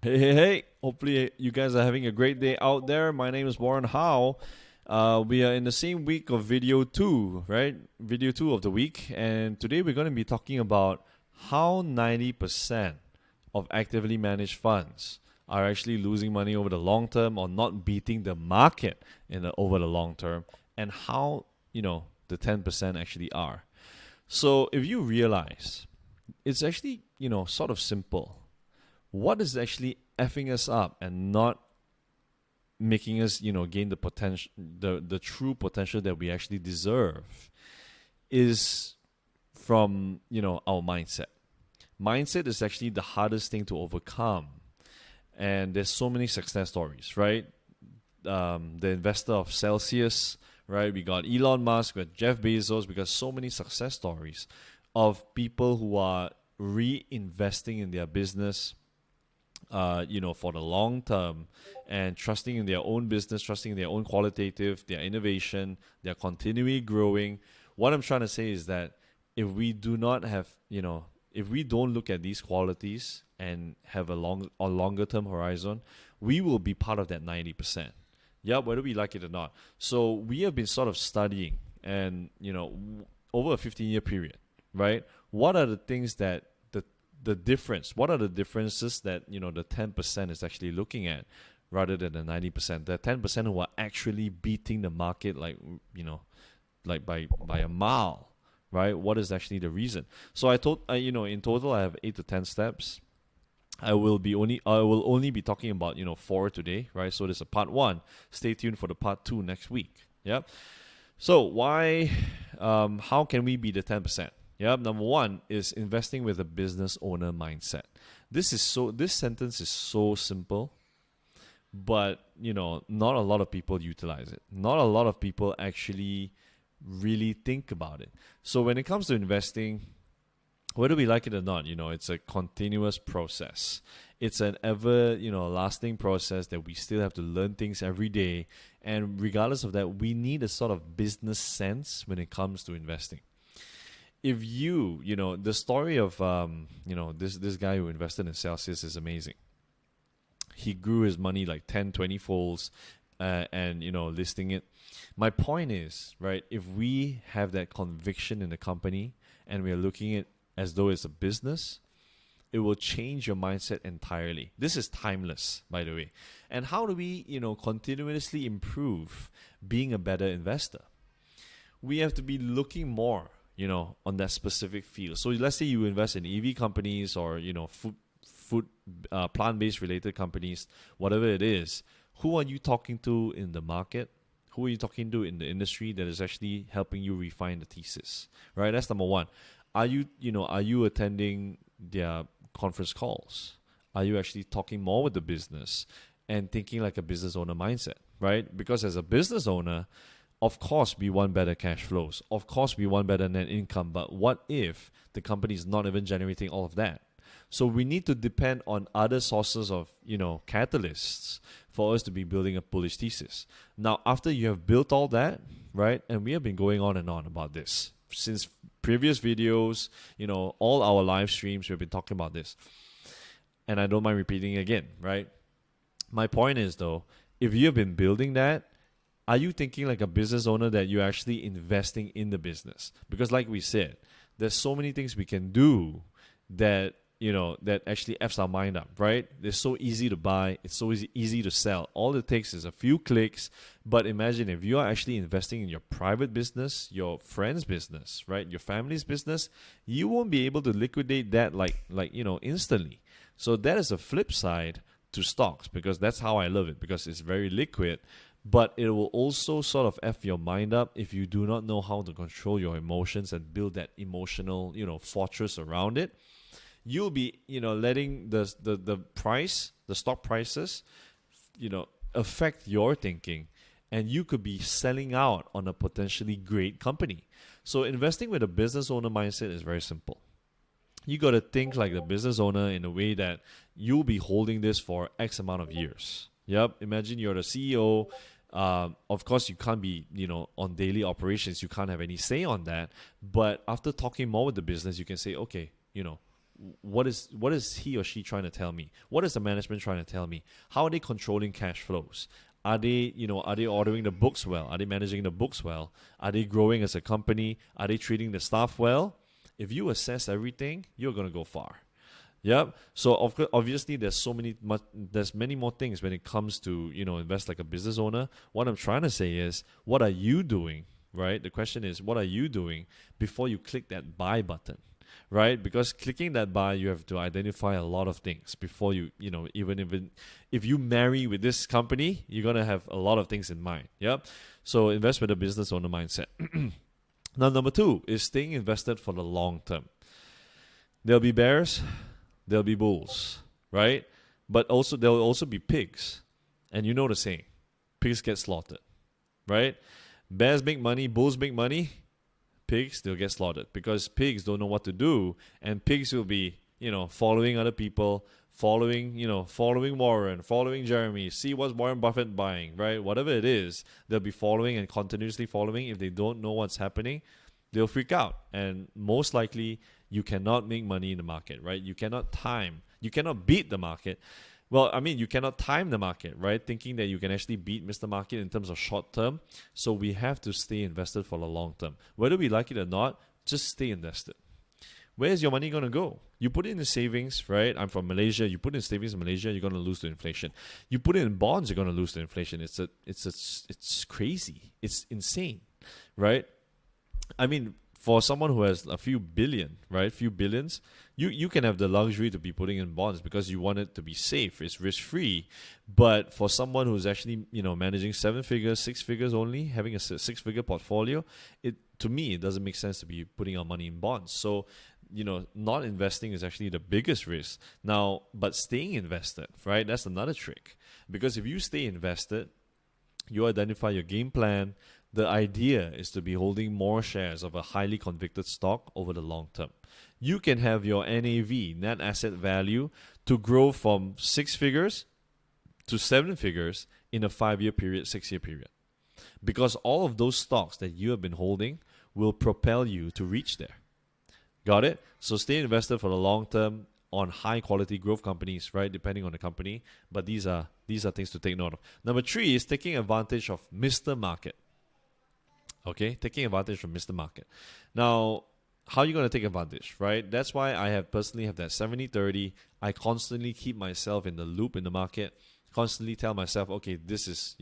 Hey. Hopefully, you guys are having a great day out there. My name is Warren Howe. We are in the same week of video two, right? Video two of the week. And today we're going to be talking about how 90% of actively managed funds are actually losing money over the long term or not beating the market over the long term, and how, the 10% actually are. So if you realize, it's actually, sort of simple. What is actually effing us up and not making us, gain the potential, the true potential that we actually deserve, is from, our mindset. Mindset is actually the hardest thing to overcome, and there's so many success stories, right? The investor of Celsius, right? We got Elon Musk, we got Jeff Bezos, we got so many success stories of people who are reinvesting in their business, for the long term, and trusting in their own business, trusting in their own qualitative, their innovation, they're continually growing. What I'm trying to say is that if we do not have, if we don't look at these qualities and have a longer term horizon, we will be part of that 90%. Yeah, whether we like it or not. So we have been sort of studying, and over a 15-year period, right? What are the things that the difference? What are the differences that the 10% is actually looking at, rather than the 90%? The 10% who are actually beating the market, like by a mile, right? What is actually the reason? So in total I have 8 to 10 steps. I will only be talking about 4 today, right? So there's a part 1. Stay tuned for the part 2 next week. Yep. So why? How can we be the 10%? Yep. Number 1 is investing with a business owner mindset. This sentence is so simple, but not a lot of people utilize it. Not a lot of people actually really think about it. So when it comes to investing, whether we like it or not, it's a continuous process. It's an ever, lasting process that we still have to learn things every day. And regardless of that, we need a sort of business sense when it comes to investing. If the story of, this guy who invested in Celsius is amazing. He grew his money like 10, 20 folds, and, listing it. My point is, right, if we have that conviction in the company and we are looking at as though it's a business, it will change your mindset entirely. This is timeless, by the way. And how do we, continuously improve being a better investor? We have to be looking more, on that specific field. So let's say you invest in EV companies, or, food, plant-based related companies, whatever it is. Who are you talking to in the market? Who are you talking to in the industry that is actually helping you refine the thesis, right? That's number 1. Are you attending their conference calls? Are you actually talking more with the business and thinking like a business owner mindset, right? Because as a business owner, of course, we want better cash flows. Of course, we want better net income. But what if the company is not even generating all of that? So we need to depend on other sources of, catalysts for us to be building a bullish thesis. Now, after you have built all that, right, and we have been going on and on about this since previous videos, all our live streams, we've been talking about this. And I don't mind repeating again, right? My point is, though, if you have been building that, are you thinking like a business owner that you're actually investing in the business? Because like we said, there's so many things we can do that that actually F's our mind up, right? They're so easy to buy. It's so easy to sell. All it takes is a few clicks. But imagine if you are actually investing in your private business, your friend's business, right? Your family's business, you won't be able to liquidate that like instantly. So that is a flip side to stocks, because that's how I love it, because it's very liquid. But it will also sort of F your mind up if you do not know how to control your emotions and build that emotional, fortress around it. You'll be, letting the price, the stock prices, affect your thinking, and you could be selling out on a potentially great company. So investing with a business owner mindset is very simple. You got to think like the business owner in a way that you'll be holding this for X amount of years. Yep. Imagine you're the CEO. Of course, you can't be, on daily operations. You can't have any say on that. But after talking more with the business, you can say, okay, what is he or she trying to tell me? What is the management trying to tell me? How are they controlling cash flows? Are they ordering the books well? Are they managing the books well? Are they growing as a company? Are they treating the staff well? If you assess everything, you're going to go far. Yep. So obviously, there's many more things when it comes to invest like a business owner. What I'm trying to say is, what are you doing? Right. The question is, what are you doing before you click that buy button? Right. Because clicking that buy, you have to identify a lot of things before even if you marry with this company, you're gonna have a lot of things in mind. Yep. So invest with a business owner mindset. Now, number 2 is staying invested for the long term. There'll be bears. There'll be bulls, right? But also there'll also be pigs. And you know the saying, pigs get slaughtered, right? Bears make money, bulls make money, pigs, they'll get slaughtered because pigs don't know what to do, and pigs will be, following other people, following Warren, following Jeremy, see what's Warren Buffett buying, right? Whatever it is, they'll be following and continuously following. If they don't know what's happening, they'll freak out. And most likely, you cannot make money in the market, right? You cannot beat the market. Well, I mean, you cannot time the market, right? Thinking that you can actually beat Mr. Market in terms of short term. So we have to stay invested for the long term. Whether we like it or not, just stay invested. Where's your money going to go? You put it in the savings, right? I'm from Malaysia. You put in savings in Malaysia, you're going to lose to inflation. You put it in bonds, you're going to lose to inflation. It's crazy. It's insane, right? I mean, for someone who has a few billion, right, few billions, you can have the luxury to be putting in bonds because you want it to be safe. It's risk-free. But for someone who's actually, managing 7 figures, 6 figures only, having a 6-figure portfolio, to me, it doesn't make sense to be putting our money in bonds. So, not investing is actually the biggest risk. Now, but staying invested, right, that's another trick. Because if you stay invested, you identify your game plan. The idea is to be holding more shares of a highly convicted stock over the long term. You can have your NAV, net asset value, to grow from 6 figures to 7 figures in a 5-year period, 6-year period. Because all of those stocks that you have been holding will propel you to reach there. Got it? So stay invested for the long term on high quality growth companies, right? Depending on the company. But these are things to take note of. Number 3 is taking advantage of Mr. Market. Okay, taking advantage from Mr. Market. Now, how are you going to take advantage, right? That's why I personally have that 70-30. I constantly keep myself in the loop in the market, constantly tell myself, okay, this is,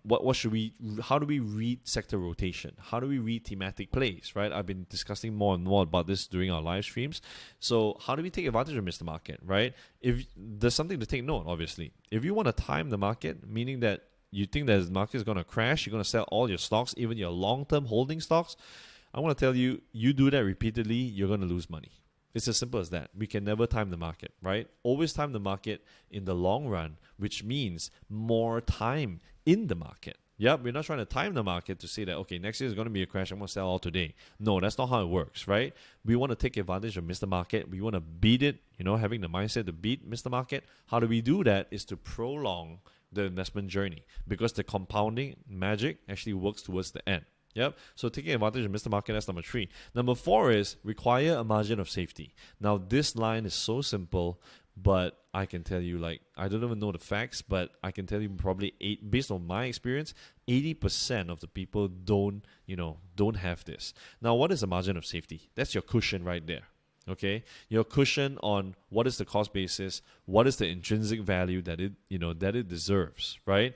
what should we, how do we read sector rotation? How do we read thematic plays, right? I've been discussing more and more about this during our live streams. So how do we take advantage of Mr. Market, right? If there's something to take note, obviously. If you want to time the market, meaning that you think that the market is going to crash, you're going to sell all your stocks, even your long-term holding stocks, I want to tell you, you do that repeatedly, you're going to lose money. It's as simple as that. We can never time the market, right? Always time the market in the long run, which means more time in the market. Yep, we're not trying to time the market to say that, okay, next year is going to be a crash, I'm going to sell all today. No, that's not how it works, right? We want to take advantage of Mr. Market. We want to beat it, having the mindset to beat Mr. Market. How do we do that is to prolong the investment journey, because the compounding magic actually works towards the end. Yep. So taking advantage of Mr. Market, that's number 3. Number 4 is require a margin of safety. Now, this line is so simple, but I can tell you, I don't even know the facts, but I can tell you probably based on my experience, 80% of the people don't have this. Now, what is a margin of safety? That's your cushion right there. Okay, your cushion on what is the cost basis, what is the intrinsic value that it deserves, right?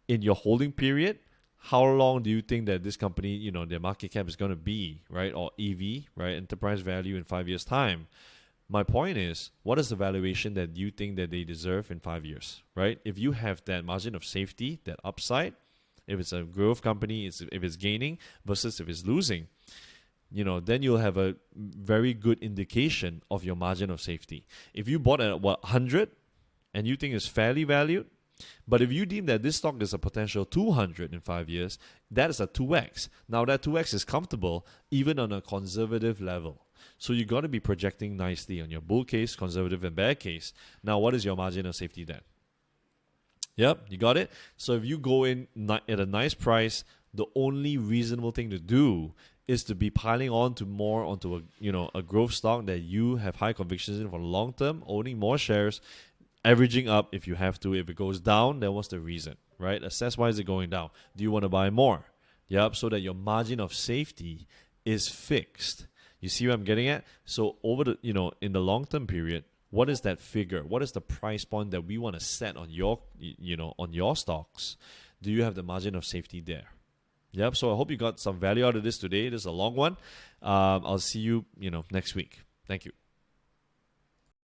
In your holding period, how long do you think that this company, their market cap is going to be, right? Or EV, right? Enterprise value in 5 years' time. My point is, what is the valuation that you think that they deserve in 5 years, right? If you have that margin of safety, that upside, if it's a growth company, if it's gaining versus if it's losing, then you'll have a very good indication of your margin of safety. If you bought at 100 and you think it's fairly valued, but if you deem that this stock is a potential 200 in 5 years, that is a 2x. Now that 2x is comfortable even on a conservative level. So you got to be projecting nicely on your bull case, conservative and bear case. Now what is your margin of safety then? Yep, you got it? So if you go in at a nice price, the only reasonable thing to do is to be piling on to more onto a growth stock that you have high convictions in for the long term, owning more shares, averaging up if you have to. If it goes down, then what's the reason, right? Assess why is it going down. Do you want to buy more? Yep, so that your margin of safety is fixed. You see what I'm getting at? So over the in the long term period, what is that figure? What is the price point that we want to set on your on your stocks? Do you have the margin of safety there? Yep. So I hope you got some value out of this today. This is a long one. I'll see you next week. Thank you.